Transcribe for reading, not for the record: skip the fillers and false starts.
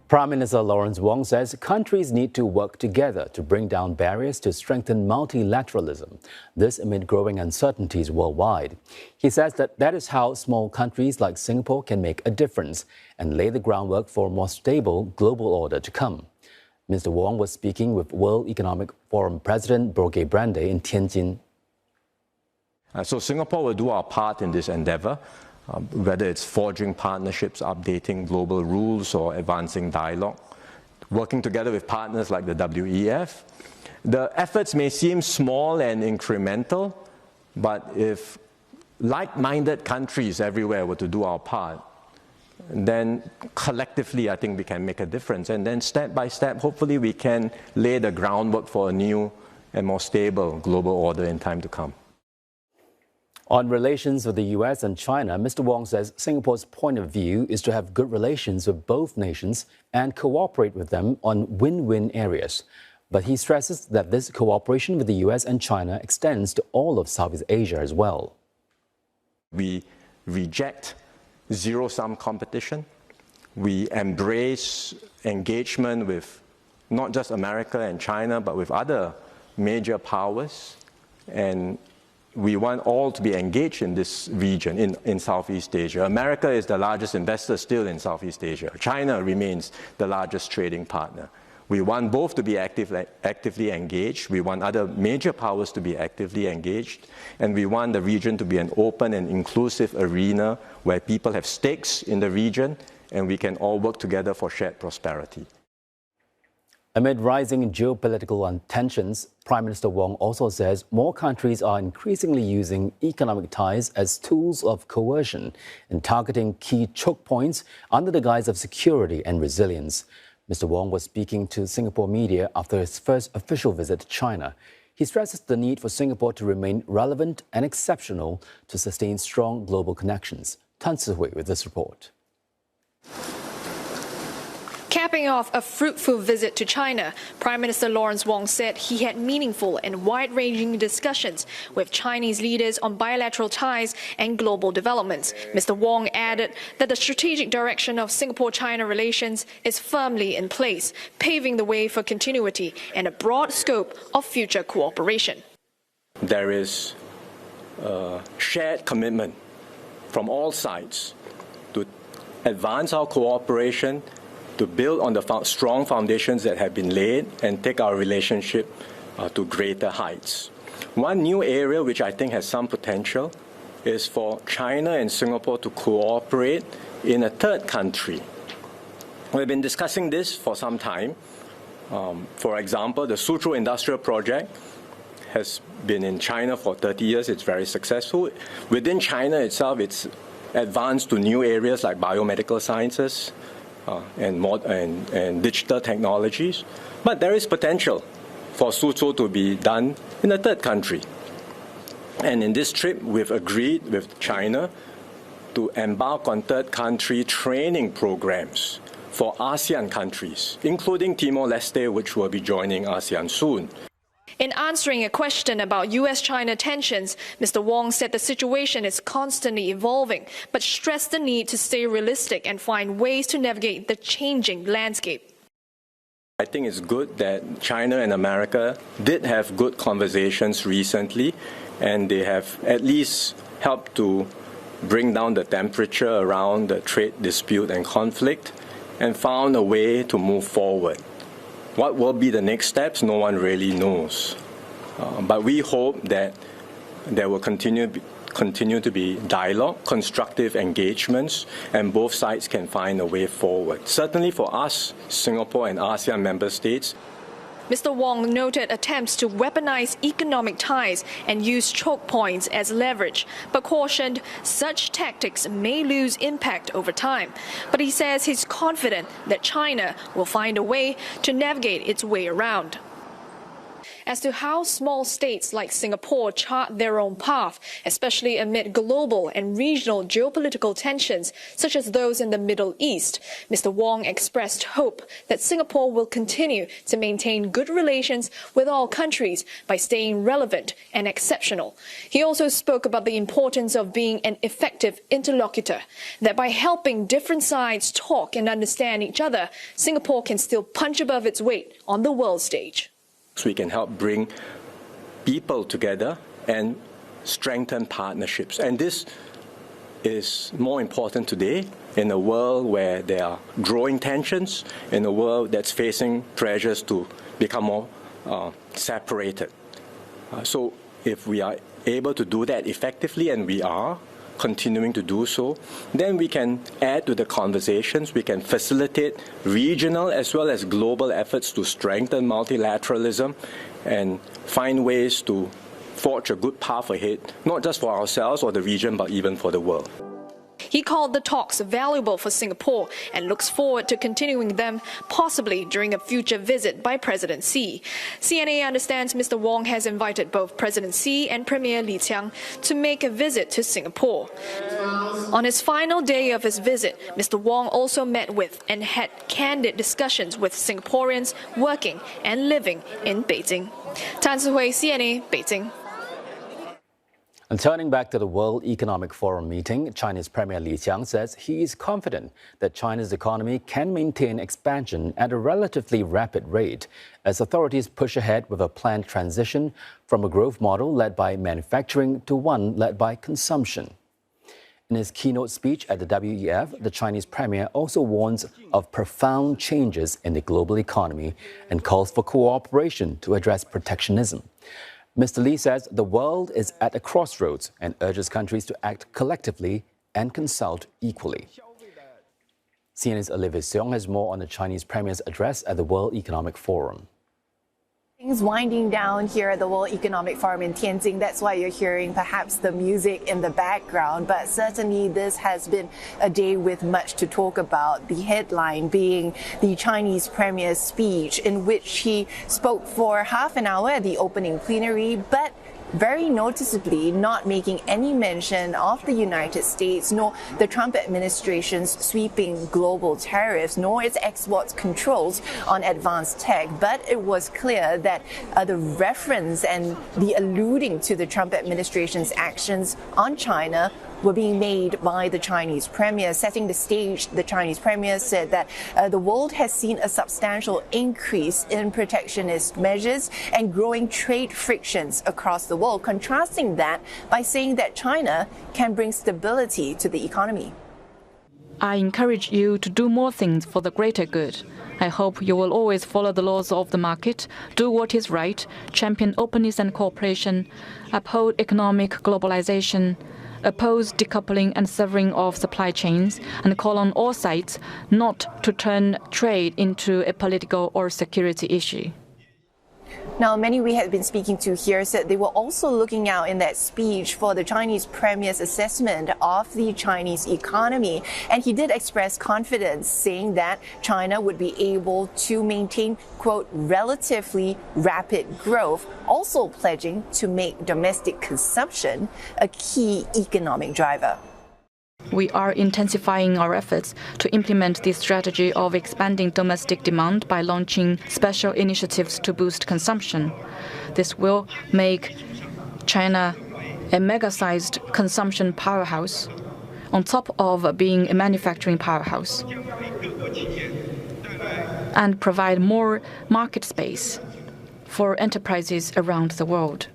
Prime Minister Lawrence Wong says countries need to work together to bring down barriers to strengthen multilateralism. This amid growing uncertainties worldwide. He says that is how small countries like Singapore can make a difference and lay the groundwork for a more stable global order to come. Mr. Wong was speaking with World Economic Forum President Borge Brande in Tianjin. So Singapore will do our part in this endeavor, whether it's forging partnerships, updating global rules, or advancing dialogue, working together with partners like the WEF. The efforts may seem small and incremental, but if like-minded countries everywhere were to do our part, then collectively I think we can make a difference. And then step by step, hopefully we can lay the groundwork for a new and more stable global order in time to come. On relations with the U.S. and China, Mr. Wong says Singapore's point of view is to have good relations with both nations and cooperate with them on win-win areas. But he stresses that this cooperation with the U.S. and China extends to all of Southeast Asia as well. We reject zero-sum competition. We embrace engagement with not just America and China, but with other major powers. And we want all to be engaged in this region, in Southeast Asia. America is the largest investor still in Southeast Asia. China remains the largest trading partner. We want both to be actively engaged. We want other major powers to be actively engaged. And we want the region to be an open and inclusive arena where people have stakes in the region and we can all work together for shared prosperity. Amid rising geopolitical tensions, Prime Minister Wong also says more countries are increasingly using economic ties as tools of coercion and targeting key choke points under the guise of security and resilience. Mr. Wong was speaking to Singapore media after his first official visit to China. He stresses the need for Singapore to remain relevant and exceptional to sustain strong global connections. Tan Si-hui with this report. Capping off a fruitful visit to China, Prime Minister Lawrence Wong said he had meaningful and wide-ranging discussions with Chinese leaders on bilateral ties and global developments. Mr. Wong added that the strategic direction of Singapore-China relations is firmly in place, paving the way for continuity and a broad scope of future cooperation. There is a shared commitment from all sides to advance our cooperation, to build on the strong foundations that have been laid and take our relationship to greater heights. One new area which I think has some potential is for China and Singapore to cooperate in a third country. We've been discussing this for some time. For example, the Suzhou Industrial Project has been in China for 30 years. It's very successful. Within China itself, it's advanced to new areas like biomedical sciences, and digital technologies. But there is potential for Suzhou to be done in a third country. And in this trip, we've agreed with China to embark on third country training programs for ASEAN countries, including Timor-Leste, which will be joining ASEAN soon. In answering a question about U.S.-China tensions, Mr. Wong said the situation is constantly evolving, but stressed the need to stay realistic and find ways to navigate the changing landscape. I think it's good that China and America did have good conversations recently, and they have at least helped to bring down the temperature around the trade dispute and conflict and found a way to move forward. What will be the next steps, no one really knows. But we hope that there will continue to be dialogue, constructive engagements, and both sides can find a way forward. Certainly for us, Singapore and ASEAN member states. Mr. Wong noted attempts to weaponize economic ties and use choke points as leverage, but cautioned such tactics may lose impact over time. But he says he's confident that China will find a way to navigate its way around. as to how small states like Singapore chart their own path, especially amid global and regional geopolitical tensions, such as those in the Middle East. Mr. Wong expressed hope that Singapore will continue to maintain good relations with all countries by staying relevant and exceptional. He also spoke about the importance of being an effective interlocutor, that by helping different sides talk and understand each other, Singapore can still punch above its weight on the world stage. We can help bring people together and strengthen partnerships. And this is more important today in a world where there are growing tensions, in a world that's facing pressures to become more separated. So if we are able to do that effectively, and we are continuing to do so, then we can add to the conversations, we can facilitate regional as well as global efforts to strengthen multilateralism and find ways to forge a good path ahead, not just for ourselves or the region, but even for the world. He called the talks valuable for Singapore and looks forward to continuing them, possibly during a future visit by President Xi. CNA understands Mr. Wong has invited both President Xi and Premier Li Qiang to make a visit to Singapore. On his final day of his visit, Mr. Wong also met with and had candid discussions with Singaporeans working and living in Beijing. Tan Sihui, CNA, Beijing. And turning back to the World Economic Forum meeting, Chinese Premier Li Qiang says he is confident that China's economy can maintain expansion at a relatively rapid rate as authorities push ahead with a planned transition from a growth model led by manufacturing to one led by consumption. In his keynote speech at the WEF, the Chinese Premier also warns of profound changes in the global economy and calls for cooperation to address protectionism. Mr. Li says the world is at a crossroads and urges countries to act collectively and consult equally. CNN's Olivia Seong has more on the Chinese Premier's address at the World Economic Forum. Things winding down here at the World Economic Forum in Tianjin. That's why you're hearing perhaps the music in the background. But certainly this has been a day with much to talk about. The headline being the Chinese Premier's speech, in which he spoke for half an hour at the opening plenary, but very noticeably not making any mention of the United States, nor the Trump administration's sweeping global tariffs, nor its export controls on advanced tech. But it was clear that the reference and the alluding to the Trump administration's actions on China were being made by the Chinese Premier. Setting the stage, the Chinese Premier said that the world has seen a substantial increase in protectionist measures and growing trade frictions across the world, contrasting that by saying that China can bring stability to the economy. I encourage you to do more things for the greater good. I hope you will always follow the laws of the market, do what is right, champion openness and cooperation, uphold economic globalization, oppose decoupling and severing of supply chains, and call on all sides not to turn trade into a political or security issue. Now, many we had been speaking to here said they were also looking out in that speech for the Chinese Premier's assessment of the Chinese economy. And he did express confidence, saying that China would be able to maintain, quote, relatively rapid growth, also pledging to make domestic consumption a key economic driver. We are intensifying our efforts to implement the strategy of expanding domestic demand by launching special initiatives to boost consumption. This will make China a mega-sized consumption powerhouse, on top of being a manufacturing powerhouse, and provide more market space for enterprises around the world.